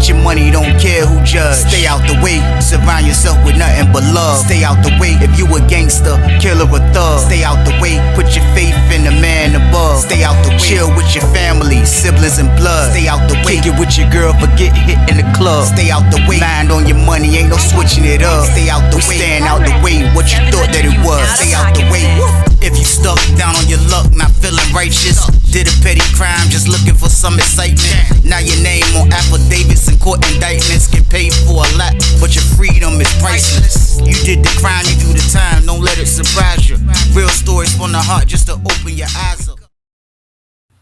Get your money, don't care who judge. Stay out the way, surround yourself with nothing but love. Stay out the way, if you a gangster, killer or thug. Stay out the way, put your faith in the man above. Stay out the way, chill with your family, siblings and blood. Stay out the way, kick it with your girl, forget hit in the club. Stay out the way, mind on your money, ain't no switching it up. Stay out the way, stand out the way, what you thought that it was. Stay out the way. If you stuck down on your luck, not feeling righteous, did a petty crime, just looking for some excitement. Now your name on affidavits and court indictments, get paid for a lot, but your freedom is priceless. You did the crime, you do the time, don't let it surprise you. Real stories from the heart, just to open your eyes up.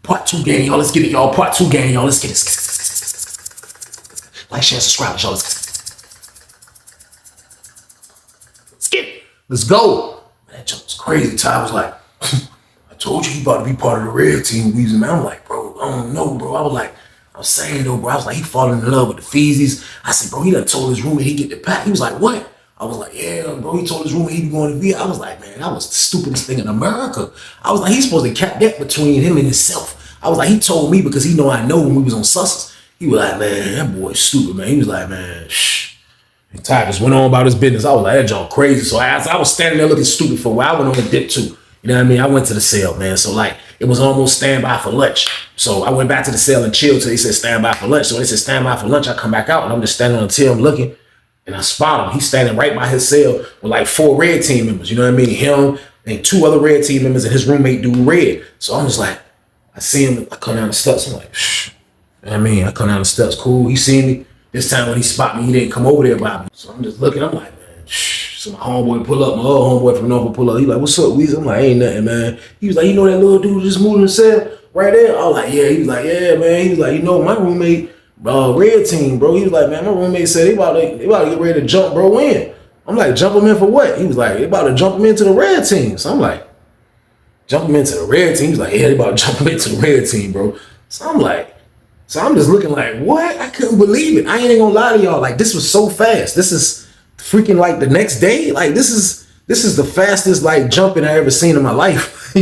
Part 2 gang, y'all, let's get it, y'all. Part 2 gang, y'all, let's get it. Like, share, subscribe, y'all. Let's get it. Let's go. That jump was crazy. Ty was like, I told you about to be part of the red team, Weezy, man. I'm like, bro, I don't know, bro. I was saying though, bro, I was like, he falling in love with the Feezies. I said, bro, he done told his roommate he get the pack. He was like, what? I was like, yeah, bro, he told his roommate he be going to VA. I was like, man, that was the stupidest thing in America. I was like, he's supposed to cap that between him and himself. I was like, he told me because he know I know when we was on Susses. He was like, man, that boy's stupid, man. He was like, man, shh. And Ty just went on about his business. I was like, that junk crazy. So I was standing there looking stupid for a while. I went on the dip too. You know what I mean? I went to the cell, man. So like, it was almost standby for lunch. So I went back to the cell and chilled till they said standby for lunch. So when they said standby for lunch, I come back out and I'm just standing on the till, I'm looking. And I spot him. He's standing right by his cell with like 4 red team members. You know what I mean? Him and 2 other red team members and his roommate dude red. So I'm just like, I see him. I come down the steps. I'm like, shh. You know what I mean? I come down the steps. Cool. He seen me. This time when he spot me, he didn't come over there by me. So I'm just looking. I'm like, man, shh. So my homeboy pull up. My other homeboy from Norfolk pull up. He like, what's up, Weezy? I'm like, ain't nothing, man. He was like, you know that little dude just moved himself right there? I was like, yeah. He was like, yeah, man. He was like, you know, my roommate, red team, bro. He was like, man, my roommate said they about to get ready to jump bro in. I'm like, jump him in for what? He was like, they about to jump him into the red team. So I'm like, jump him into the red team? He was like, yeah, they about to jump him into the red team, bro. So I'm like, so I'm just looking like, what? I couldn't believe it. I ain't gonna lie to y'all. Like, this was so fast. This is freaking like the next day. Like, this is the fastest like jumping I ever seen in my life.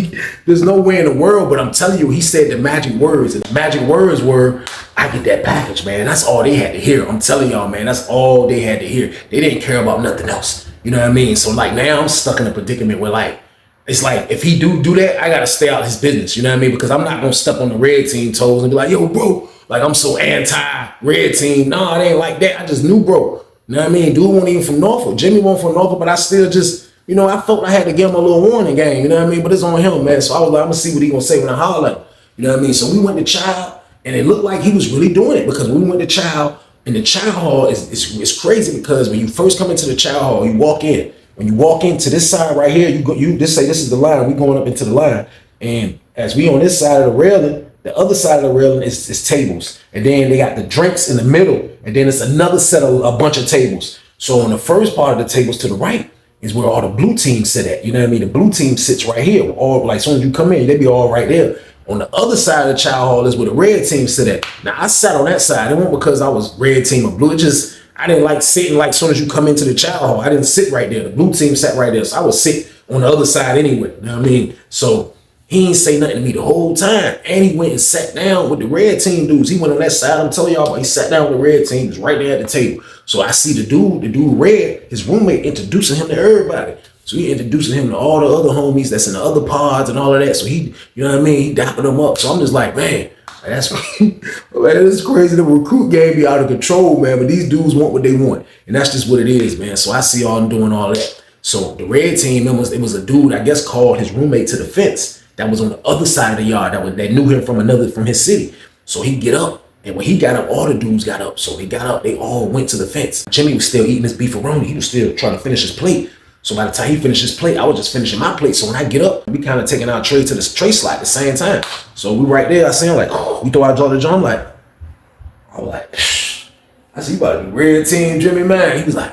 There's no way in the world, but I'm telling you, he said the magic words. And the magic words were, I get that package, man. That's all they had to hear. I'm telling y'all, man, that's all they had to hear. They didn't care about nothing else. You know what I mean? So like now I'm stuck in a predicament where like, it's like, if he do that, I gotta stay out of his business. You know what I mean? Because I'm not gonna step on the red team toes and be like, yo, bro, like I'm so anti-red team. No, it ain't like that. I just knew, bro. You know what I mean? Dude wasn't even from Norfolk. Jimmy wasn't from Norfolk, but I still just, you know, I felt I had to give him a little warning game. You know what I mean? But it's on him, man. So I was like, I'm gonna see what he gonna say when I holler at him. You know what I mean? So we went to Child, and it looked like he was really doing it because when we went to Child, and the Child Hall is crazy because when you first come into the Child Hall, you walk in. When you walk into this side right here, you just say this is the line. We going up into the line, and as we on this side of the railing, the other side of the railing is tables, and then they got the drinks in the middle, and then it's another set of a bunch of tables. So on the first part of the tables to the right is where all the blue teams sit at. You know what I mean? The blue team sits right here. All like as soon as you come in, they be all right there. On the other side of the Child Hall is where the red team sit at. Now I sat on that side. It wasn't because I was red team or blue. It just I didn't like sitting like as soon as you come into the Child Hall. I didn't sit right there. The blue team sat right there. So I would sit on the other side anyway. You know what I mean? So he ain't say nothing to me the whole time. And he went and sat down with the red team dudes. He went on that side. I'm telling y'all, but he sat down with the red team. He was right there at the table. So I see the dude red, his roommate introducing him to everybody. So he introducing him to all the other homies that's in the other pods and all of that. So he, you know what I mean? He dapping them up. So I'm just like, man, that's man, it's crazy. The recruit game be out of control, man. But these dudes want what they want. And that's just what it is, man. So I see all them doing all that. So the red team, it was a dude, I guess, called his roommate to the fence that was on the other side of the yard that knew him from his city. So he get up. And when he got up, all the dudes got up. So they got up, they all went to the fence. Jimmy was still eating his beefaroni. He was still trying to finish his plate. So by the time he finished his plate, I was just finishing my plate. So when I get up, we kind of taking our tray to the tray slot at the same time. So we right there, I see him like, oh, we throw our jaw to jaw. I was like, shh. I said, you about to be red team, Jimmy, man. He was like,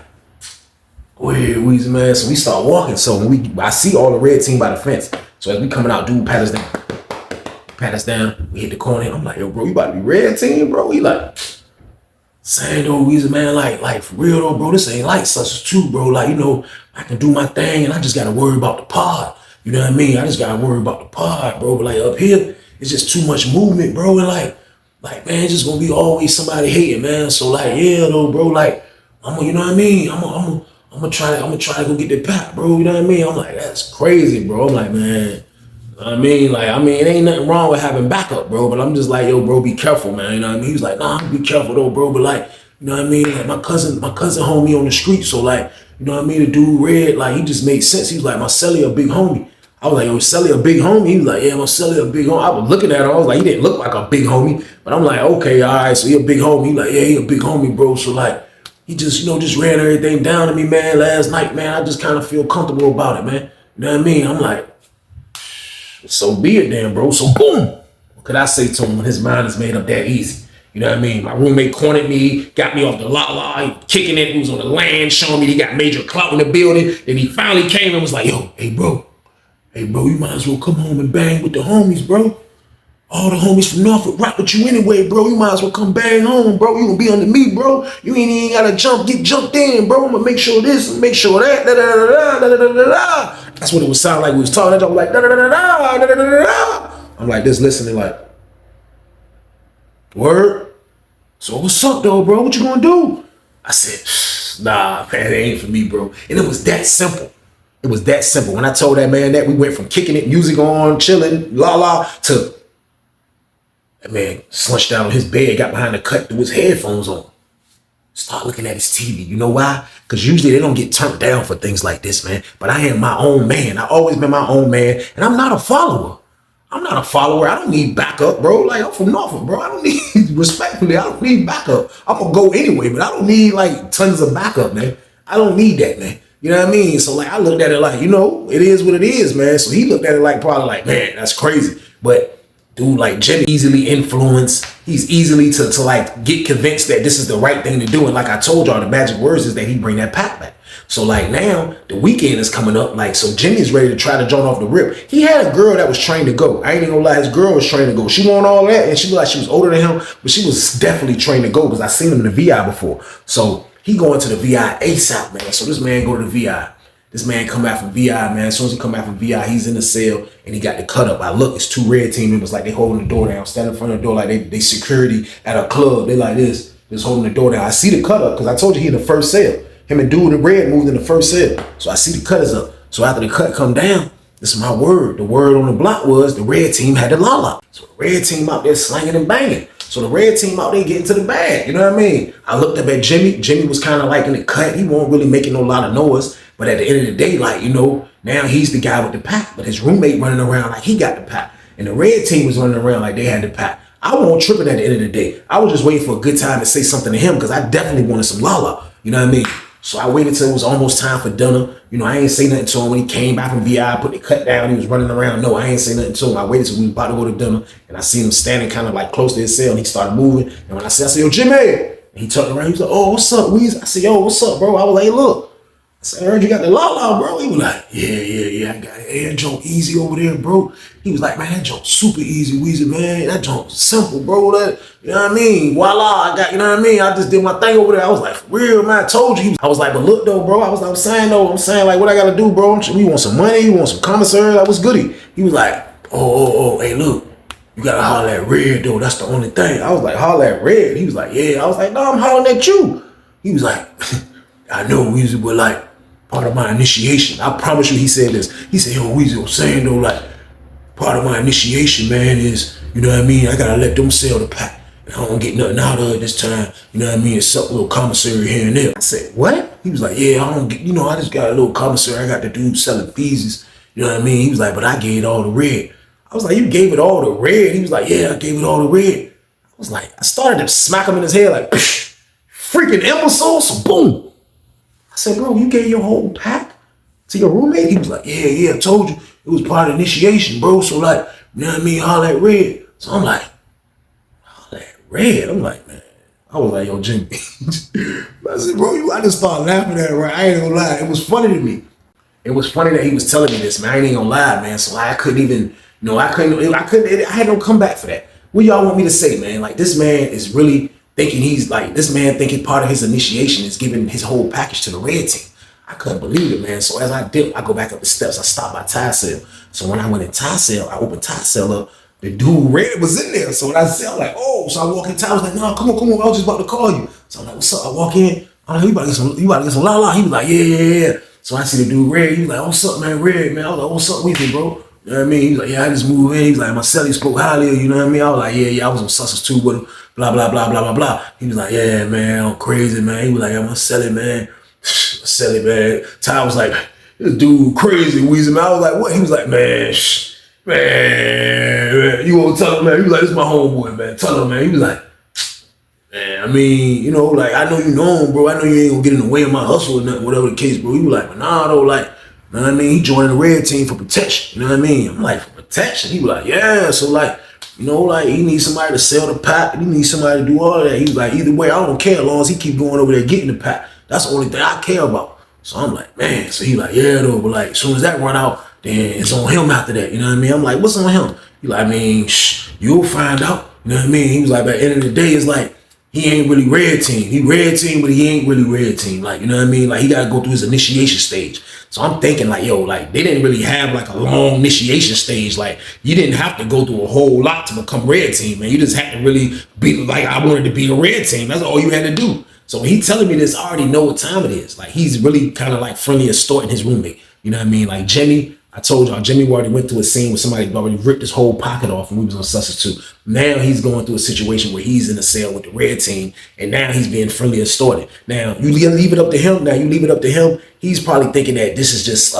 go ahead, Weezy, man. So we start walking. So when I see all the red team by the fence. So as we coming out, dude pat us down. Pat us down, we hit the corner. I'm like, yo, bro, you about to be red team, bro? He like, saying though, Weezy, man, like for real though, bro, this ain't like such as true, bro. Like, you know, I can do my thing and I just gotta worry about the pod. You know what I mean? I just gotta worry about the pod, bro. But like up here, it's just too much movement, bro. And like like, man, just gonna be always somebody hating, man. So like, yeah, though, bro, like, you know what I mean? I'm gonna try to go get the pack, bro. You know what I mean? I'm like, that's crazy, bro. I'm like, man, you know what I mean? Like, I mean, it ain't nothing wrong with having backup, bro. But I'm just like, yo, bro, be careful, man. You know what I mean? He was like, nah, be careful though, bro. But like, you know what I mean? Like my cousin homie on the street. So like, you know what I mean? The dude Red, like, he just made sense. He was like, my celly a big homie. I was like, yo, Celly a big homie? He was like, yeah, my Celly a big homie. I was looking at him, I was like, he didn't look like a big homie. But I'm like, okay, all right, so he a big homie. He like, yeah, he a big homie, bro. So like, he just, you know, just ran everything down to me, man, last night, man. I just kind of feel comfortable about it, man. You know what I mean? I'm like, so be it then, bro. So boom. What could I say to him when his mind is made up that easy? You know what I mean? My roommate cornered me, got me off the la, kicking it. He was on the land, showing me he got major clout in the building. Then he finally came and was like, yo, hey, bro, you might as well come home and bang with the homies, bro. All the homies from Norfolk rock with you anyway, bro. You might as well come bang home, bro. You gonna be under me, bro. You ain't even gotta get jumped in, bro. I'm gonna make sure this and make sure that. Da, da, da, da, da, da, da, da. That's what it would sound like we was talking. I was like, da, da, da, da, da, da, da, da, da. I'm like this listening like, word? So what's up though, bro? What you gonna do? I said, nah, man, it ain't for me, bro. And it was that simple. It was that simple. When I told that man that, we went from kicking it, music on, chilling, to that man slunched down on his bed, got behind the cut, threw his headphones on. Start looking at his TV. You know why? Because usually they don't get turned down for things like this, man. But I am my own man. I always been my own man. And I'm not a follower. I don't need backup, bro. Like, I'm from Norfolk, bro. I don't need, respectfully, I don't need backup. I'm going to go anyway, but I don't need, like, tons of backup, man. I don't need that, man. You know what I mean? So, like, I looked at it like, you know, it is what it is, man. So he looked at it like, probably like, man, that's crazy. But dude, like, Jimmy easily influenced. He's easily to like get convinced that this is the right thing to do. And like I told y'all, the magic words is that he bring that pack back. So like now the weekend is coming up. Like, so Jimmy's ready to try to join off the rip. He had a girl that was trained to go. I ain't even gonna lie, his girl was trained to go. She won all that, and she was like, she was older than him, but she was definitely trained to go because I seen him in the VI before. So he going to the VI ASAP, man. So this man go to the VI. This man come out from VI, man. As soon as he come out from VI, he's in the cell and he got the cut up. I look, it's 2 red team members, like they holding the door down, standing in front of the door like they security at a club. They like this, just holding the door down. I see the cut up because I told you he in the first cell. Him and dude in red moved in the first cell. So I see the cut is up. So after the cut come down, this is my word. The word on the block was the red team had the la. So the red team out there slanging and banging. So the red team out there getting to the bag. You know what I mean? I looked up at Jimmy. Jimmy was kind of like in the cut. He wasn't really making no lot of noise. But at the end of the day, like, you know, now he's the guy with the pack. But his roommate running around like he got the pack. And the red team was running around like they had the pack. I wasn't tripping at the end of the day. I was just waiting for a good time to say something to him because I definitely wanted some lala. You know what I mean? So I waited till it was almost time for dinner. You know, I ain't say nothing to him when he came back from VI, put the cut down, he was running around. No, I ain't say nothing to him. I waited till we were about to go to dinner, and I seen him standing kind of like close to his cell, and he started moving. And when I said, yo, Jimmy, and he turned around, he was like, oh, what's up, Weezy? I said, yo, what's up, bro? I was like, hey, look. I said, I heard you got the la, bro. He was like, yeah, I got it. Hey, that joint easy over there, bro. He was like, man, that joint super easy, Weezy, man. That joint simple, bro. That, you know what I mean? Voila, I got, you know what I mean? I just did my thing over there. I was like, for real, man, I told you. I was like, but look, though, bro. I'm saying, like, what I got to do, bro? You want some money? You want some commissary? Like, what's goody? He was like, oh, hey, look. You got to holler at Red, though. That's the only thing. I was like, holler at Red? He was like, yeah. I was like, no, I'm hollering at you. He was like, I know, Weezy, but like, part of my initiation. I promise you, he said this. He said, yo, Weezy, I'm saying though, like, part of my initiation, man, is, you know what I mean? I gotta let them sell the pack. And I don't get nothing out of it this time. You know what I mean? Except a little commissary here and there. I said, what? He was like, yeah, I don't get, you know, I just got a little commissary. I got the dude selling feeses. You know what I mean? He was like, but I gave it all the red. I was like, you gave it all the red? He was like, yeah, I gave it all the red. I was like, I started to smack him in his head like, freaking imbecile. So boom. I said, bro, you gave your whole pack to your roommate? He was like, yeah, I told you. It was part of initiation, bro. So like, you know what I mean? Holler at Red. So I'm like, holler at Red? I'm like, man. I was like, yo, Jimmy. I said, bro, I just started laughing at it, right? I ain't gonna lie. It was funny to me. It was funny that he was telling me this, man. I ain't gonna lie, man. So I couldn't even, you know, I had no comeback for that. What y'all want me to say, man? Like, this man is really thinking thinking part of his initiation is giving his whole package to the red team. I couldn't believe it, man. So as I dip, I go back up the steps. I stopped by Ty Cell. So when I went in Ty Cell, I opened Ty Cell up. the dude Red was in there. So when I said, I'm like, oh, so I walk in. Ty was like, no, come on, I was just about to call you. So I'm like, what's up? I walk in. I'm like, you about to get some la la. He was like, yeah. So I see the dude Red. He was like, oh, what's up, man, Red, man. I was like, what's up with you, bro? You know what I mean? He was like, yeah, I just moved in. He was like, my celly spoke highly of you, know what I mean? I was like, yeah, I was on Sussex too with him. Blah, blah, blah, blah, blah, blah. He was like, yeah, man, I'm crazy, man. He was like, yeah, my celly, man. Celly, man. Ty was like, this dude crazy, Weezy, man. I was like, what? He was like, man, man, you won't tell him, man. He was like, this is my homeboy, man. Tell him, man. He was like, man, I mean, you know, like, I know you know him, bro. I know you ain't gonna get in the way of my hustle or nothing, whatever the case, bro. He was like, but nah, though, like, you know what I mean? He joined the red team for protection, you know what I mean? I'm like, for protection? He was like, yeah, so like, you know, like, he needs somebody to sell the pack. He needs somebody to do all that. He was like, either way, I don't care as long as he keep going over there getting the pack. That's the only thing I care about. So I'm like, man. So he like, yeah, though, but like, as soon as that run out, then it's on him after that. You know what I mean? I'm like, what's on him? He like, I mean, you'll find out. You know what I mean? He was like, at the end of the day, it's like, he ain't really red team. He red team, but he ain't really red team. Like, you know what I mean? Like, he got to go through his initiation stage. So I'm thinking like, yo, like, they didn't really have like a long initiation stage. Like, you didn't have to go through a whole lot to become red team, man. You just had to really be like, I wanted to be a red team. That's all you had to do. So when he telling me this, I already know what time it is. Like, he's really kind of like friendly extorting his roommate. You know what I mean? Like, Jimmy, I told y'all, Jimmy already went through a scene where somebody already ripped his whole pocket off and we was on Sussex too. Now he's going through a situation where he's in a cell with the red team and now he's being friendly extorted. Now, you leave it up to him. He's probably thinking that this is just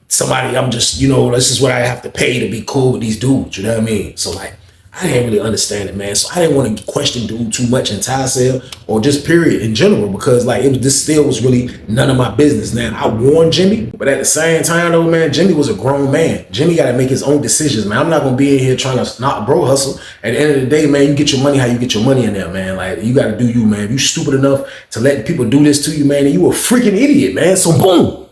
somebody, I'm just, you know, this is what I have to pay to be cool with these dudes. You know what I mean? So like, I didn't really understand it, man. So I didn't want to question dude too much in Ty cell or just period in general because like this still was really none of my business. Now I warned Jimmy, but at the same time though, man, Jimmy was a grown man. Jimmy got to make his own decisions, man. I'm not gonna be in here trying to not bro hustle. At the end of the day, man, you get your money how you get your money in there, man. Like you got to do you, man. If you stupid enough to let people do this to you, man, then you a freaking idiot, man. So boom.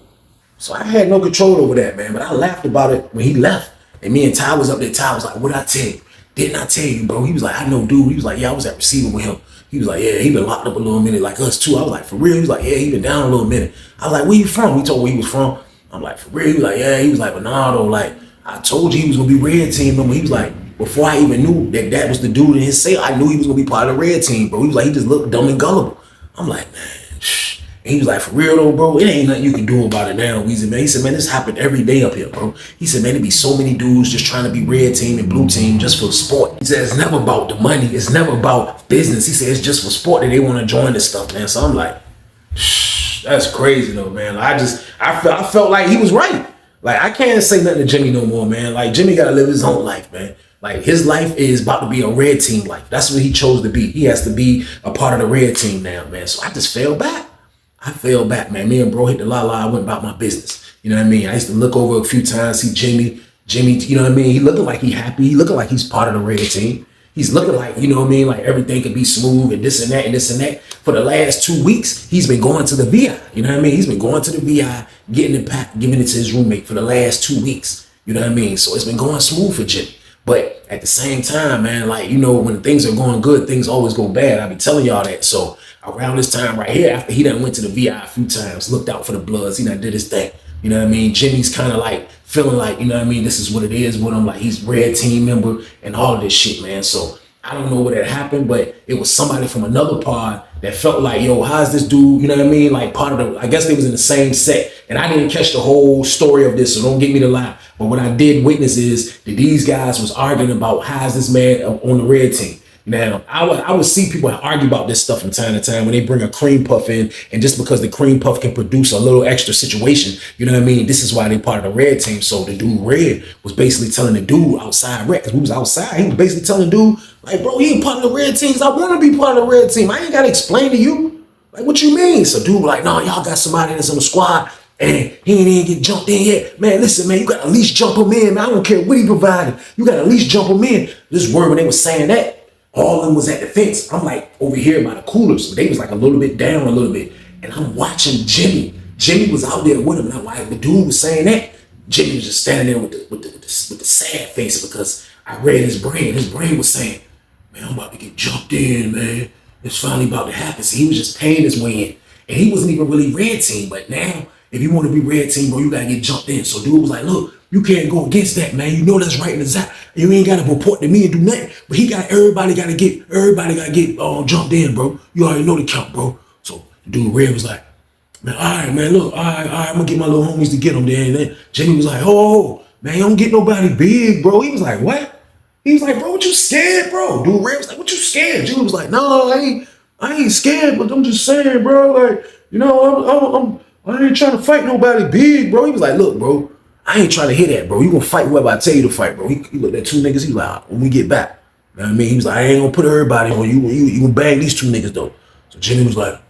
So I had no control over that, man. But I laughed about it when he left, and me and Ty was up there. Ty was like, "What'd I tell you? Didn't I tell you, bro?" He was like, I know, dude. He was like, yeah, I was at receiving with him. He was like, yeah, he been locked up a little minute like us too. I was like, for real? He was like, yeah, he been down a little minute. I was like, where you from? He told me where he was from. I'm like, for real? He was like, yeah. He was like, but nah, though, like, I told you he was going to be red team. Remember, he was like, before I even knew that was the dude in his cell, I knew he was going to be part of the red team, bro. He was like, he just looked dumb and gullible. I'm like, man, shh. And he was like, for real though, bro, it ain't nothing you can do about it now, Weezy, man. He said, man, this happened every day up here, bro. He said, man, there be so many dudes just trying to be red team and blue team just for sport. He said, it's never about the money. It's never about business. He said, it's just for sport that they want to join this stuff, man. So I'm like, shh, that's crazy though, man. Like, I felt like he was right. Like, I can't say nothing to Jimmy no more, man. Like, Jimmy got to live his own life, man. Like, his life is about to be a red team life. That's what he chose to be. He has to be a part of the red team now, man. So I just fell back. I fell back, man. Me and bro hit the la-la. I went about my business. You know what I mean? I used to look over a few times, see Jimmy, you know what I mean? He looking like he happy. He looking like he's part of the red team. He's looking like, you know what I mean? Like everything could be smooth and this and that and this and that. For the last 2 weeks, he's been going to the VI. You know what I mean? He's been going to the VI, getting the pack, giving it to his roommate for the last 2 weeks. You know what I mean? So it's been going smooth for Jimmy. But at the same time, man, like, you know, when things are going good, things always go bad. I be telling y'all that. So around this time right here, after he done went to the VI a few times, looked out for the Bloods, he done did his thing. You know what I mean? Jimmy's kind of like feeling like, you know what I mean, this is what it is with him. Like he's red team member and all of this shit, man. So I don't know what had happened, but it was somebody from another pod that felt like, yo, how's this dude, you know what I mean? Like part of the, I guess they was in the same set. And I didn't catch the whole story of this, so don't get me to lie. But what I did witness is that these guys was arguing about how's this man on the red team. Now, I would see people argue about this stuff from time to time when they bring a cream puff in, and just because the cream puff can produce a little extra situation, you know what I mean? This is why they part of the red team. So the dude Red was basically telling the dude outside, because we was outside, he was basically telling the dude, like, bro, he ain't part of the red teams. I want to be part of the red team. I ain't got to explain to you. Like, what you mean? So dude like, no, y'all got somebody that's on the squad and he ain't even get jumped in yet. Man, listen, man, you got to at least jump him in, man. I don't care what he provided. You got to at least jump him in. This word when they was saying that, all of them was at the fence. I'm like over here by the coolers. So they was like a little bit down a little bit. And I'm watching Jimmy. Jimmy was out there with him. And I'm like, the dude was saying that. Jimmy was just standing there with the sad face because I read his brain. His brain was saying, man, I'm about to get jumped in, man. It's finally about to happen. So he was just paying his way in. And he wasn't even really red team. But now, if you want to be red team, bro, you got to get jumped in. So dude was like, look, You can't go against that, man. You know that's right and exact. You ain't gotta report to me and do nothing. But everybody gotta get jumped in, bro. You already know the count, bro. So dude Red was like, man, all right, man, look, all right, I'm gonna get my little homies to get them there. And then Jimmy was like, oh, man, you don't get nobody big, bro. He was like, what? He was like, bro, what you scared, bro? Dude Red was like, what you scared? Jimmy was like, no, I ain't scared, but I'm just saying, bro, like, you know, I ain't trying to fight nobody big, bro. He was like, look, bro, I ain't trying to hear that, bro. You gonna fight whoever I tell you to fight, bro. He looked at two niggas. He was like, when we get back. You know what I mean? He was like, I ain't gonna put everybody on you. You gonna bang these two niggas, though. So Jimmy was like,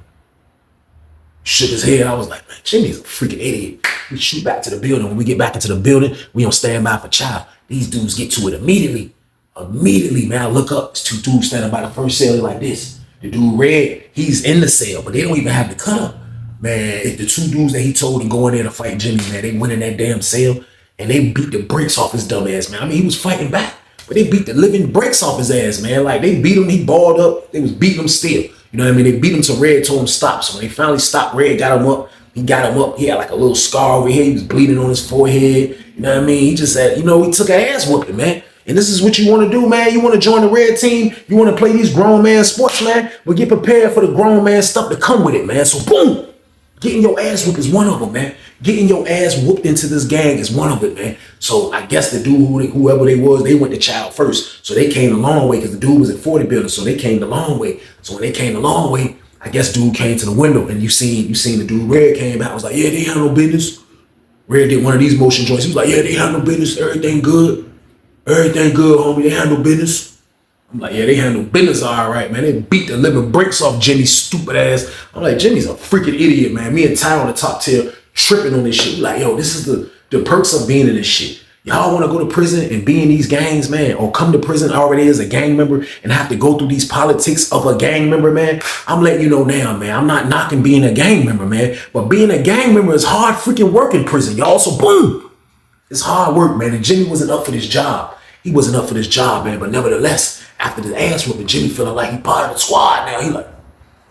shook his head. I was like, man, Jimmy's a freaking idiot. We shoot back to the building. When we get back into the building, we don't stand by for child. These dudes get to it immediately. Immediately, man, I look up. It's two dudes standing by the first cell like this. The dude Red, he's in the cell, but they don't even have the cut up. Man, if the two dudes that he told to go in there to fight Jimmy, man, they went in that damn cell and they beat the brakes off his dumb ass, man. I mean, he was fighting back, but they beat the living brakes off his ass, man. Like, they beat him, he balled up. They was beating him still. You know what I mean? They beat him till Red told him stop. So when they finally stopped, Red got him up. He got him up. He had like a little scar over here. He was bleeding on his forehead. You know what I mean? He just said, you know, he took an ass whooping, man. And this is what you want to do, man. You want to join the red team. You want to play these grown man sports, man. But get prepared for the grown man stuff to come with it, man. So boom, getting your ass whooped is one of them, man. Getting your ass whooped into this gang is one of it, man. So I guess the dude, whoever they was, they went to child first. So they came the long way because the dude was at 40 building. So they came the long way. So when they came the long way, I guess dude came to the window and you seen the dude Red came back. Was like, yeah, they had no business. Red did one of these motion joints. He was like, yeah, they had no business. Everything good. Everything good, homie. They handle business. I'm like, yeah, they handle business all right, man. They beat the living brakes off Jimmy's stupid ass. I'm like, Jimmy's a freaking idiot, man. Me and Ty on the top tier tripping on this shit. We like, yo, this is the perks of being in this shit. Y'all want to go to prison and be in these gangs, man, or come to prison already as a gang member and have to go through these politics of a gang member, man. I'm letting you know now, man. I'm not knocking being a gang member, man. But being a gang member is hard freaking work in prison, y'all. So boom. It's hard work, man. And Jimmy wasn't up for this job. He wasn't up for this job, man. But nevertheless, after the ass whooping, Jimmy feeling like he part of the squad now. He like,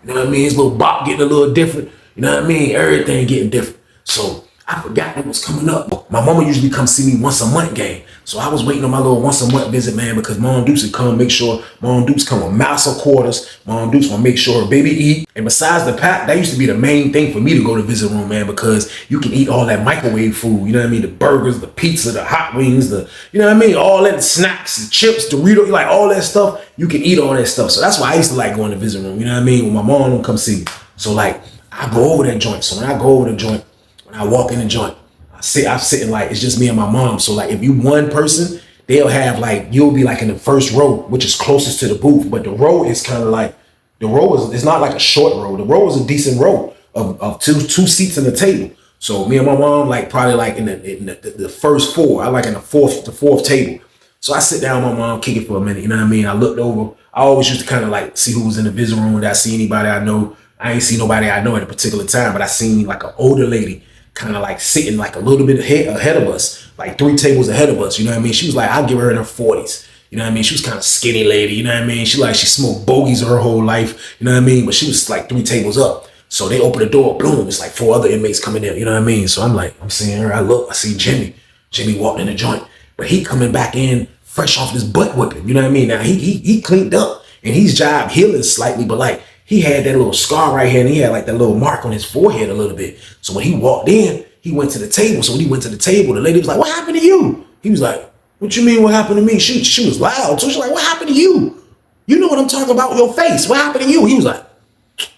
you know what I mean? His little bop getting a little different. You know what I mean? Everything getting different. So I forgot what was coming up. My mama usually come see me once a month game. So I was waiting on my little once a month visit, man, because Mom Dukes would come make sure Mom Dukes come with mouse or quarters. Mom Dukes will make sure her baby eat. And besides the pack, that used to be the main thing for me to go to visit room, man, because you can eat all that microwave food. You know what I mean? The burgers, the pizza, the hot wings, you know what I mean? All that snacks, the chips, Doritos, like all that stuff. You can eat all that stuff. So that's why I used to like going to visit room. You know what I mean? When my mom don't come see me. So like I go over that joint. So when I go over the joint, when I walk in the joint, I'm sitting like, it's just me and my mom. So like if you one person, they'll have like, you'll be like in the first row, which is closest to the booth. But the row is kind of like, it's not like a short row. The row is a decent row of two seats and a table. So me and my mom, like probably like in the first four, I like in the fourth table. So I sit down with my mom, kick it for a minute. You know what I mean? I looked over. I always used to kind of like see who was in the visit room. Did I see anybody I know? I ain't see nobody I know at a particular time, but I seen like an older lady kind of like sitting like a little bit ahead of us, like 3 tables ahead of us. You know what I mean? She was like, I'll give her in her 40s. You know what I mean? She was kind of skinny lady. You know what I mean? She smoked bogeys her whole life. You know what I mean? But she was like 3 tables up. So they open the door, boom, it's like 4 other inmates coming in. You know what I mean? So I'm seeing her. I see Jimmy. Jimmy walked in the joint, but he coming back in fresh off this butt whipping. You know what I mean? Now he cleaned up and he's job healing slightly, but like, he had that little scar right here and he had like that little mark on his forehead a little bit. So when he walked in, he went to the table. So when he went to the table, the lady was like, what happened to you? He was like, what you mean what happened to me? She was loud. So she's like, what happened to you? You know what I'm talking about, your face. What happened to you? He was like,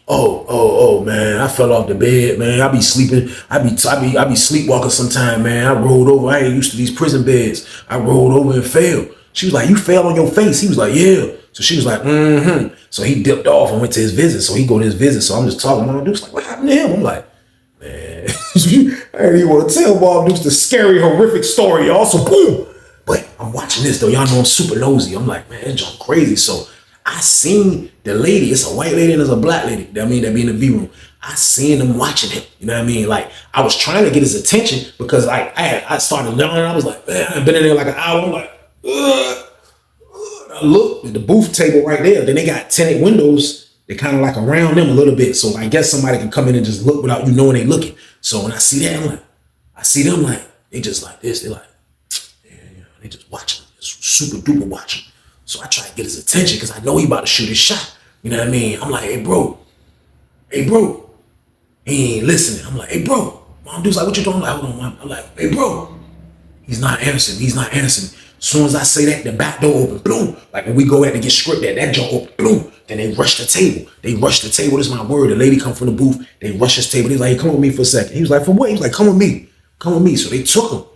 oh, man, I fell off the bed, man. I be sleeping. I be sleepwalking sometime, man. I rolled over. I ain't used to these prison beds. I rolled over and fell. She was like, you fell on your face? He was like, yeah. So she was like, mm-hmm. So he dipped off and went to his visit. So he go to his visit. So I'm just talking to Mom Dukes like, what happened to him? I'm like, man, I didn't even want to tell Mom Dukes the scary, horrific story, y'all. So boom. But I'm watching this though. Y'all know I'm super nosy. I'm like, man, it's just crazy. So I seen the lady. It's a white lady and there's a black lady. That mean that be in the V room. I seen them watching him. You know what I mean? Like I was trying to get his attention because like I started learning. I was like, man, I've been in there like an hour. I'm like, I look at the booth table right there. Then they got tinted windows. They kind of like around them a little bit. So I guess somebody can come in and just look without you knowing they looking. So when I see that, I'm like, I see them like, they just like this. They like, They just watching, super duper watching. So I try to get his attention because I know he about to shoot his shot. You know what I mean? I'm like, hey bro. He ain't listening. I'm like, hey bro. Mom dude's like, what you doing? I'm like, hold on, Mom. I'm like, hey bro. He's not answering. As soon as I say that, the back door open, boom. Like when we go out to get scripted, that door open, boom. Then they rush the table. This is my word. The lady come from the booth. They rush his table. He's like, hey, come with me for a second. He was like, for what? He was like, come with me. So they took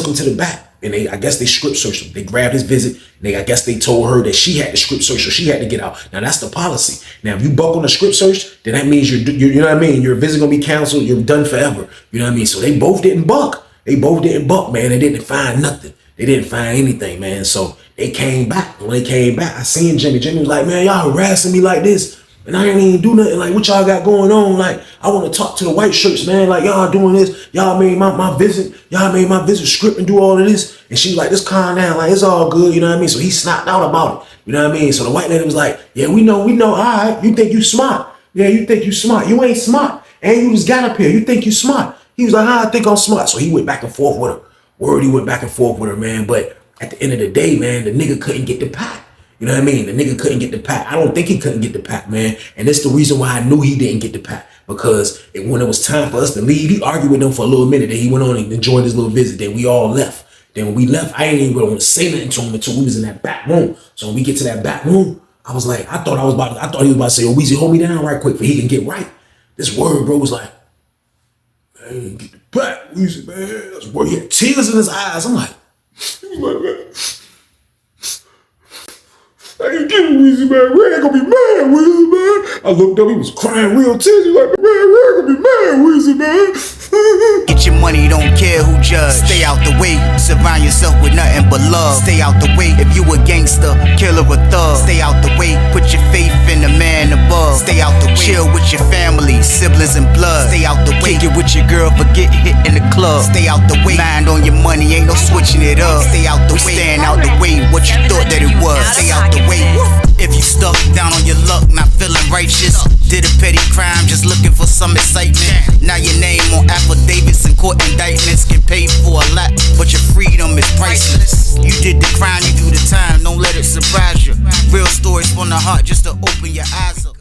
him to the back. And I guess they script searched him. They grabbed his visit. And I guess they told her that she had the script search, so she had to get out. Now that's the policy. Now if you buck on the script search, then that means you know what I mean. Your visit gonna be canceled. You're done forever. You know what I mean. So they both didn't buck. Man. They didn't find nothing. They didn't find anything, man. So they came back. When they came back, I seen Jimmy. Jimmy was like, man, y'all harassing me like this. And I ain't even do nothing. Like, what y'all got going on? Like, I want to talk to the white shirts, man. Like, y'all doing this. Y'all made my visit. Y'all made my visit script and do all of this. And she was like, just calm down. Like, it's all good. You know what I mean? So he snapped out about it. You know what I mean? So the white lady was like, yeah, we know. All right. You think you smart. Yeah, you think you smart. You ain't smart. And you just got up here. You think you smart. He was like, I think I'm smart. So he went back and forth with her. He went back and forth with her, man. But at the end of the day, man, the nigga couldn't get the pack. You know what I mean? The nigga couldn't get the pack. I don't think he couldn't get the pack, man. And that's the reason why I knew he didn't get the pack. Because when it was time for us to leave, he argued with them for a little minute. Then he went on and enjoyed his little visit. Then we all left. Then when we left, I ain't even going to say nothing to him until we was in that back room. So when we get to that back room, I was like, I thought he was about to say, oh, Weezy, hold me down right quick for he can get right. This word, bro, was like, man, get the pack, Weezy, man. That's where he had tears in his eyes. I'm like, man. I ain't getting Weezy, man. We ain't gonna be mad, Weezy, man. I looked up, he was crying real tears. He was like, man, we ain't gonna be mad, Weezy, man. Get your money, don't care who judge. Stay out the way, surround yourself with nothing but love. Stay out the way if you a gangster, killer or thug. Stay out the way, put your faith in the man above. Stay out the way, chill with your family, siblings and blood. Stay out the way, kick it with your girl, forget hit in the club. Stay out the way, mind on your money, ain't no switching it up. Stay out the way, stand out the way, what you thought that it was. Stay out the way. If you stuck down on your luck, not feeling righteous, did a petty crime, just looking for some excitement. Now your name on affidavits and court indictments, get paid for a lot, but your freedom is priceless. You did the crime, you do the time, don't let it surprise you. Real stories from the heart, just to open your eyes up.